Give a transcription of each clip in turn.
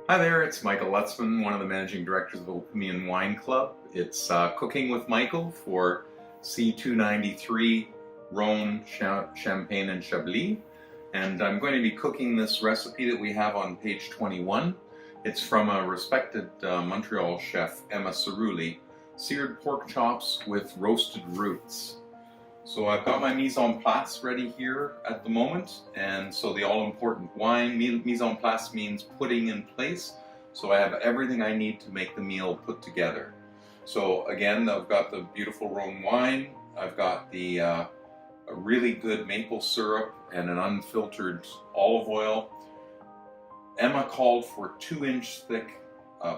Hi there, it's Michael Lutzman, one of the managing directors of Bohemian Wine Club. It's Cooking with Michael for C293 Rhone, Champagne, and Chablis. And I'm going to be cooking this recipe that we have on page 21. It's from a respected Montreal chef, Emma Cerulli, seared pork chops with roasted roots. So I've got my mise en place ready here at the moment, and so the all-important wine. Mise en place means putting in place, so I have everything I need to make the meal put together. So again, I've got the beautiful Rhone wine, I've got the a really good maple syrup and an unfiltered olive oil. Emma called for 2-inch thick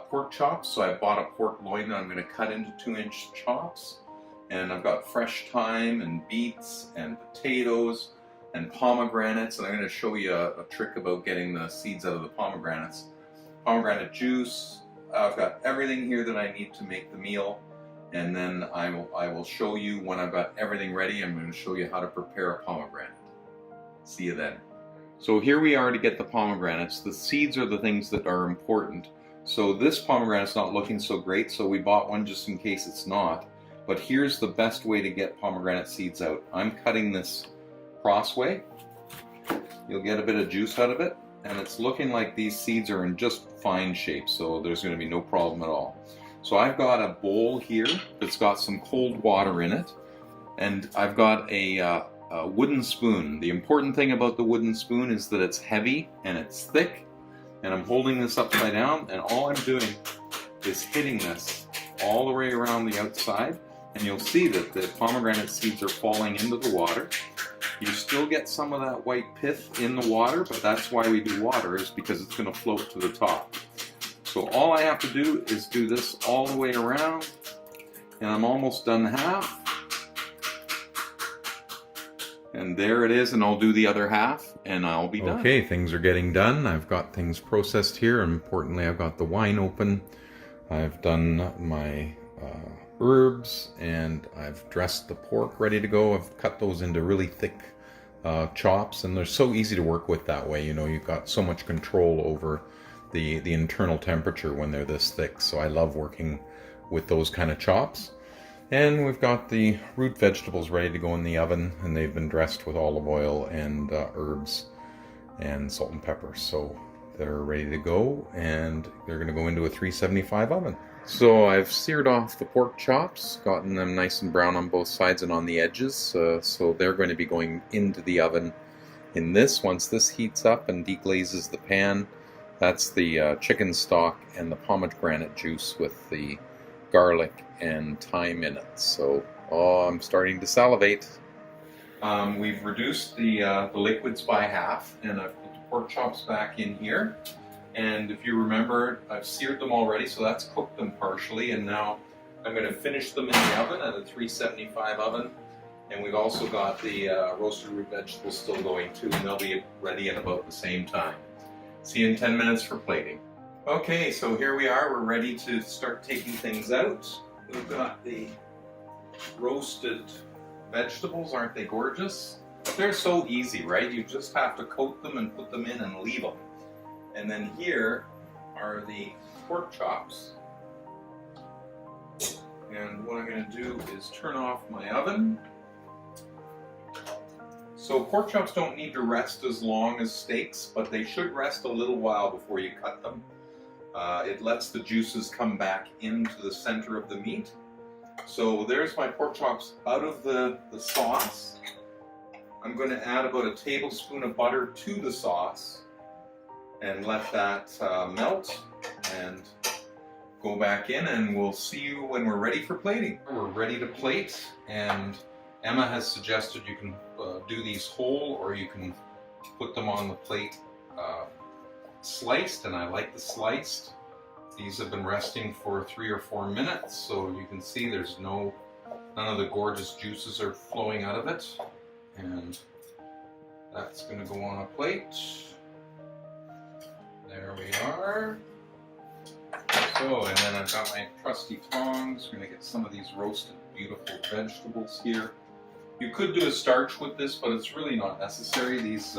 pork chops, so I bought a pork loin that I'm going to cut into 2-inch chops. And I've got fresh thyme and beets and potatoes and pomegranates, and I'm going to show you a trick about getting the seeds out of the pomegranates. Pomegranate juice. I've got everything here that I need to make the meal, and then I will show you when I've got everything ready. I'm going to show you how to prepare a pomegranate. See you then. So here we are to get the pomegranates. The seeds are the things that are important. So this pomegranate's not looking so great, so we bought one just in case it's not. But here's the best way to get pomegranate seeds out. I'm cutting this crossway. You'll get a bit of juice out of it, and it's looking like these seeds are in just fine shape, so there's going to be no problem at all. So I've got a bowl here that's got some cold water in it, and I've got a wooden spoon. The important thing about the wooden spoon is that it's heavy and it's thick, and I'm holding this upside down, and all I'm doing is hitting this all the way around the outside. And you'll see that the pomegranate seeds are falling into the water. You still get some of that white pith in the water, but that's why we do water, is because it's going to float to the top. So all I have to do is do this all the way around, and I'm almost done half. And there it is, and I'll do the other half, and I'll be done. Okay, things are getting done. I've got things processed here, and importantly, I've got the wine open. I've done my herbs, and I've dressed the pork ready to go. I've cut those into really thick chops, and they're so easy to work with that way. You know, you've got so much control over the internal temperature when they're this thick, so I love working with those kind of chops. And we've got the root vegetables ready to go in the oven, and they've been dressed with olive oil and herbs and salt and pepper, so they're ready to go, and they're going to go into a 375 oven. So I've seared off the pork chops, gotten them nice and brown on both sides and on the edges, so they're going to be going into the oven in this. Once this heats up and deglazes the pan, that's the chicken stock and the pomegranate juice with the garlic and thyme in it. So, I'm starting to salivate. We've reduced the liquids by half, and I've put the pork chops back in here. And if you remember, I've seared them already, so that's cooked them partially, and now I'm going to finish them in the oven at a 375 oven. And we've also got the roasted root vegetables still going too, and they'll be ready at about the same time. See you in 10 minutes for plating. Okay, so here we are. We're ready to start taking things out. We've got the roasted vegetables. Aren't they gorgeous? They're so easy, right? You just have to coat them and put them in and leave them. And then here are the pork chops. And what I'm going to do is turn off my oven. So pork chops don't need to rest as long as steaks, but they should rest a little while before you cut them. It lets the juices come back into the center of the meat. So there's my pork chops out of the sauce. I'm going to add about a tablespoon of butter to the sauce and let that melt and go back in, and we'll see you when we're ready for plating. We're ready to plate, and Emma has suggested you can do these whole, or you can put them on the plate sliced, and I like the sliced. These have been resting for 3 or 4 minutes, so you can see there's none of the gorgeous juices are flowing out of it, and that's going to go on a plate. There we are. So, and then I've got my trusty tongs. We're going to get some of these roasted beautiful vegetables here. You could do a starch with this, but it's really not necessary. These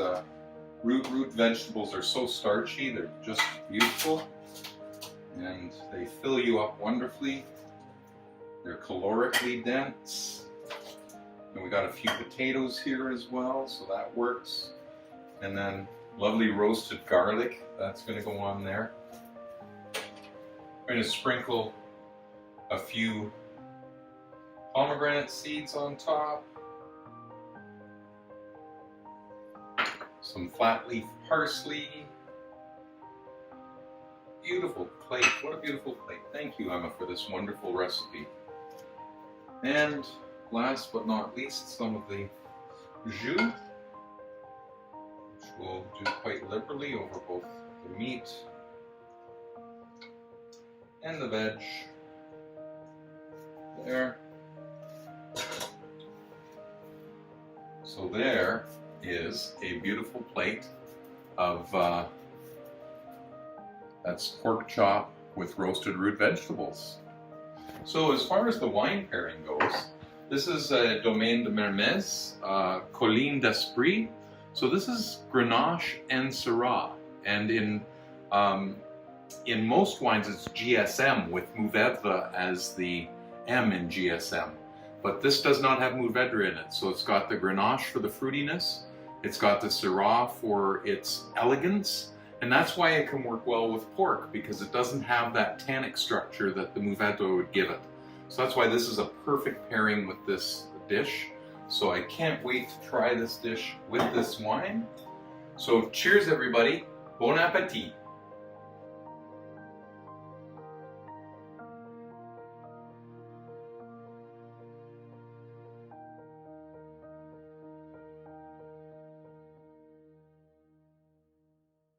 root vegetables are so starchy, they're just beautiful. and they fill you up wonderfully. They're calorically dense. And we got a few potatoes here as well, so that works. And then lovely roasted garlic, that's going to go on there. I'm going to sprinkle a few pomegranate seeds on top. Some flat leaf parsley. Beautiful plate. What a beautiful plate. Thank you, Emma, for this wonderful recipe. And last but not least, some of the jus, which we'll do quite liberally over both the meat and the veg. There. So there is a beautiful plate of that's pork chop with roasted root vegetables. So as far as the wine pairing goes, this is Domaine de Mermez, Colline d'Esprit. So this is Grenache and Syrah, and in most wines it's GSM with Mourvèdre as the M in GSM. But this does not have Mourvèdre in it, so it's got the Grenache for the fruitiness, it's got the Syrah for its elegance, and that's why it can work well with pork, because it doesn't have that tannic structure that the Mourvèdre would give it. So that's why this is a perfect pairing with this dish. So I can't wait to try this dish with this wine. So cheers everybody, bon appetit!